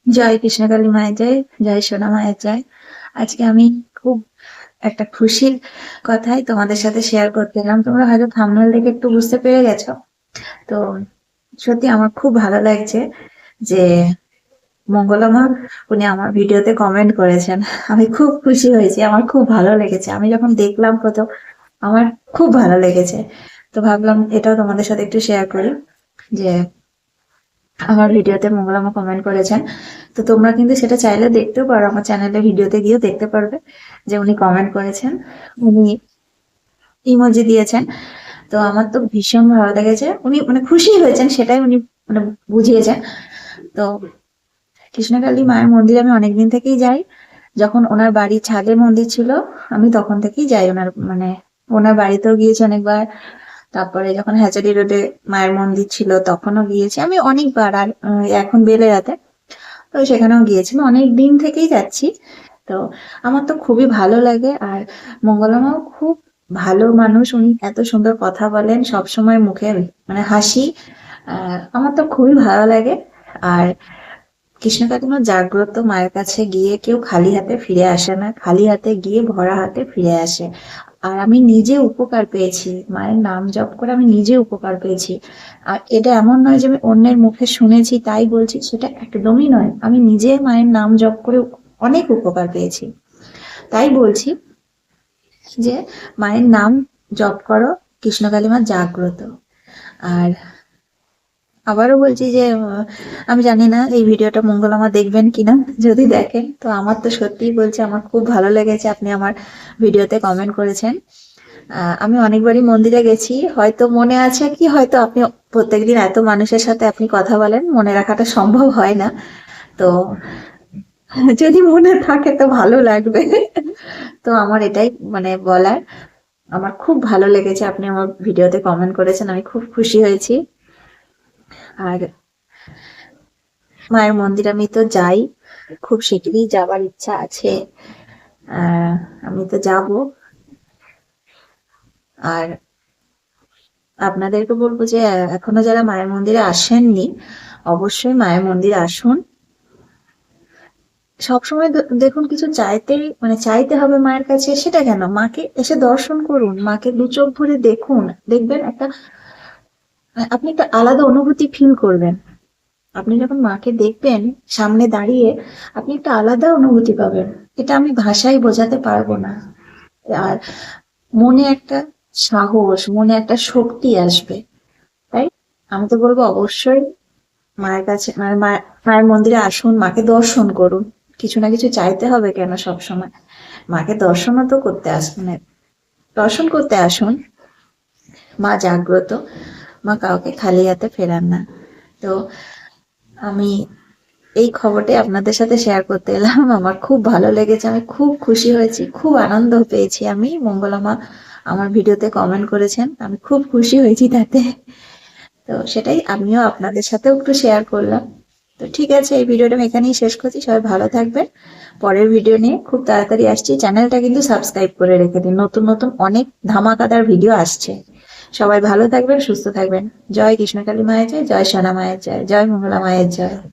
জয় কৃষ্ণকালী মায়ের জয়, জয় সোনা মায়ের জয়। আজকে আমি খুব একটা খুশির কথাই তোমাদের সাথে শেয়ার করতে এলাম। তোমরা হয়তো থাম্বনেল দেখে একটু বুঝতে পেরে গেছো। তো সত্যি আমার খুব ভালো লাগছে যে মঙ্গলা মা উনি আমার ভিডিওতে কমেন্ট করেছেন। আমি খুব খুশি হয়েছি, আমার খুব ভালো লেগেছে। আমি যখন দেখলাম প্রথম, আমার খুব ভালো লেগেছে। তো ভাবলাম এটাও তোমাদের সাথে একটু শেয়ার করি যে আমার ভিডিওতে মঙ্গলা মা কমেন্ট করেছেন। তো তোমরা কিন্তু সেটা চাইলে দেখতেও পারো, আমার চ্যানেলে ভিডিওতে গিয়েও দেখতে পারবে যে উনি কমেন্ট করেছেন, উনি ইমোজি দিয়েছেন। তো আমার তো ভীষণ ভালো লেগেছে, উনি মানে খুশি হয়েছেন সেটাই উনি মানে বুঝিয়েছেন। তো কৃষ্ণকালী মায়ের মন্দিরে আমি অনেকদিন থেকেই যাই। যখন ওনার বাড়ি ছাদে মন্দির ছিল, আমি তখন থেকেই যাই। ওনার মানে ওনার বাড়িতেও গিয়েছি অনেকবার। তারপরে যখন হ্যাচারি রোডে মায়ের মন্দির ছিল তখনও গিয়েছি আমি অনেকবার। আর এখন বেলেরাতে, তো সেখানেও গিয়েছি। আমি অনেক দিন থেকেই যাচ্ছি। তো আমার তো খুবই ভালো লাগে। আর মঙ্গলা মাও খুব ভালো মানুষ, উনি এত সুন্দর কথা বলেন, সব সময় মুখে মানে হাসি। আমার তো খুবই ভালো লাগে। আর কৃষ্ণকাকিমা জাগ্রত মায়ের কাছে গিয়ে কেউ খালি হাতে ফিরে আসে না, খালি হাতে গিয়ে ভরা হাতে ফিরে আসে। আর আমি নিজে উপকার পেয়েছি, মায়ের নাম জপ করে আমি নিজে উপকার পেয়েছি। আর এটা এমন নয় যে আমি অন্যের মুখে শুনেছি তাই বলছি, সেটা একদমই নয়। আমি নিজে মায়ের নাম জপ করে অনেক উপকার পেয়েছি। তাই বলছি যে মায়ের নাম জপ করো, কৃষ্ণকালী মা জাগ্রত। আর আবারও বলছি যে আমি জানি না এই ভিডিওটা মঙ্গলা মা দেখবেন কিনা। যদি দেখেন তো আমার তো সত্যিই বলছি, আমার খুব ভালো লেগেছে আপনি আমার ভিডিওতে কমেন্ট করেছেন। আমি অনেকবারই মন্দিরে গেছি, হয়তো মনে আছে কি, হয়তো আপনি প্রত্যেকদিন এত মানুষের সাথে আপনি কথা বলেন, মনে রাখাটা সম্ভব হয় না। তো যদি মনে থাকে তো ভালো লাগবে। তো আমার এটাই মানে বলার, আমার খুব ভালো লেগেছে আপনি আমার ভিডিওতে কমেন্ট করেছেন, আমি খুব খুশি হয়েছি। আর মায়ের মন্দির আমি তো যাই, খুব শিগগিরই যাবার ইচ্ছা আছে। আমি তো যাব। আর আপনাদেরকে বলবো যে এখনো যারা মায়ের মন্দিরে আসেননি, অবশ্যই মায়ের মন্দিরে আসুন। সবসময় দেখুন কিছু চাইতেই মানে চাইতে হবে মায়ের কাছে, সেটা কেন? মাকে এসে দর্শন করুন, মাকে দু চোখ ভরে দেখুন, দেখবেন একটা আপনি একটা আলাদা অনুভূতি ফিল করবেন। আপনি যখন মাকে দেখবেন সামনে দাঁড়িয়ে, আপনি একটা আলাদা অনুভূতি পাবেন। এটা আমি ভাষায় বোঝাতে পারবো না। আর মনে একটা সাহস, মনে একটা শক্তি আসবে। তাই আমি তো বলবো অবশ্যই মায়ের কাছে মানে মায়ের মন্দিরে আসুন, মাকে দর্শন করুন। কিছু না কিছু চাইতে হবে কেন সব সময়? মাকে দর্শনও তো করতে আসুন, মানে দর্শন করতে আসুন। মা জাগ্রত, মা কাউকে খালি হাতে ফেরান না। তো আমি এই খবরটাই আপনাদের সাথে শেয়ার করতে এলাম। আমার খুব ভালো লেগেছে, আমি খুব খুশি হয়েছি, খুব আনন্দ পেয়েছি। আমি মঙ্গলা মা আমার ভিডিওতে কমেন্ট করেছেন, আমি খুব খুশি হয়েছি তাতে। তো সেটাই আমিও আপনাদের সাথেও একটু শেয়ার করলাম। তো ঠিক আছে, এই ভিডিওটা আমি এখানেই শেষ করছি। সবাই ভালো থাকবেন। পরের ভিডিও নিয়ে খুব তাড়াতাড়ি আসছি। চ্যানেলটা কিন্তু সাবস্ক্রাইব করে রেখে দিন, নতুন নতুন অনেক ধামাকাদার ভিডিও আসছে। সবাই ভালো থাকবেন, সুস্থ থাকবেন। জয় কৃষ্ণকালী মায়ের জয়, জয় সোনা মায়ের জয়, জয় মঙ্গলা মায়ের জয়।